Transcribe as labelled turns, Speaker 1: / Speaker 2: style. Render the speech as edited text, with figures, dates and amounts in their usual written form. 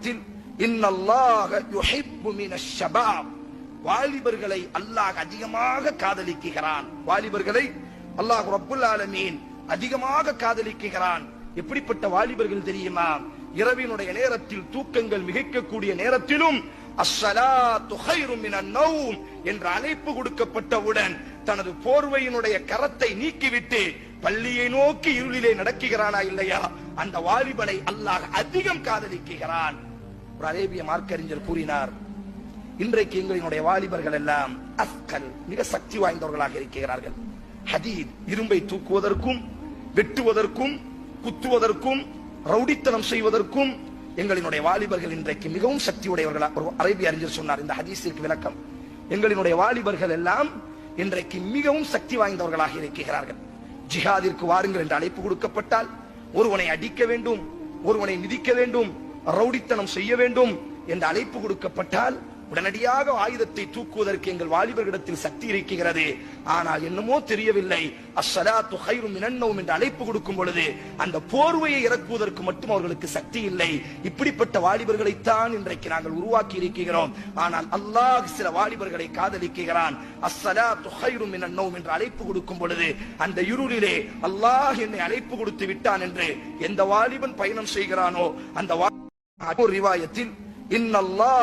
Speaker 1: ரிவாயத்தில் இன்னல்லாஹ யுஹிப்பு மினஷ் ஷபாப், வாலிபர்களை அல்லாஹ் அதிகமாக காதலிக்கிறான். வாலிபர்களை அல்லாஹ் ரப்புல் ஆலமீன் அதிகமாக காதலிக்கிறான். எப்படிப்பட்ட வாலிபர்கள் தெரியுமா? இரவினுடைய நேரத்தில் தூக்கங்கள் மிகைக்கக்கூடிய நேரத்திலும் அஸ்ஸலாத்து கைரும் மினன் நௌம் என்ற அழைப்பு கொடுக்கப்பட்டவுடன் தனது போர்வையினுடைய கரத்தை நீக்கிவிட்டு பள்ளியை நோக்கி இருளிலே நடக்குகிறானா இல்லையா? அந்த வாலிபனை அல்லாஹ் அதிகம் காதலிக்கிறான். ஒரு அரேபிய மார்க்கறிஞர் கூறினார், இன்றைக்கு எங்களினுடைய வாலிபர்கள் எல்லாம் அஸ்கல், மிக சக்தி வாய்ந்தவர்களாக இருக்கிறார்கள். ஹதீத், இரும்பை தூக்குவதற்கும் வெட்டுவதற்கும் குத்துவதற்கும் ரவுடித்தனம் செய்வதற்கும் எங்களினுடைய வாலிபர்கள் இன்றைக்கு மிகவும் சக்தி உடையவர்களாக. ஒரு அரேபிய அறிஞர் சொன்னார் இந்த ஹதீஸிற்கு விளக்கம், எங்களினுடைய வாலிபர்கள் எல்லாம் இன்றைக்கு மிகவும் சக்தி வாய்ந்தவர்களாக இருக்கிறார்கள். ஜிஹாதிற்கு வாருங்கள் என்று அழைப்பு கொடுக்கப்பட்டால் ஒருவனை அடிக்க வேண்டும், ஒருவனை மிதிக்க வேண்டும், ரவுடித்தனம் செய்ய வேண்டும் என்று அழைப்பு கொடுக்கப்பட்டால் உடனடியாக ஆயுதத்தை தூக்குவதற்கு எங்கள் வாலிபர்களிடத்தில் சக்தி இருக்கிறது. ஆனால் என்னமோ தெரியவில்லை, அஸ்ஸலாத்து கைரும் மினன் நௌம் என்று அழைப்பு கொடுக்கும் பொழுது அந்த போர்வையை இறக்குவதற்கு மட்டும் அவர்களுக்கு சக்தி இல்லை. இப்படிப்பட்ட வாலிபர்களைத்தான் இன்றைக்கு நாங்கள் உருவாக்கி இருக்கிறோம். ஆனால் அல்லாஹ் சில வாலிபர்களை காதலிக்கிறான். அஸ்ஸலாத்து கைரும் மினன் நௌம் என்று அழைப்பு கொடுக்கும் பொழுது அந்த இருளிலே அல்லாஹ் என்னை அழைப்பு கொடுத்து விட்டான் என்று எந்த வாலிபன் பயணம் செய்கிறானோ அந்த ரிவாயத்தில் இன்னல்லாஹ்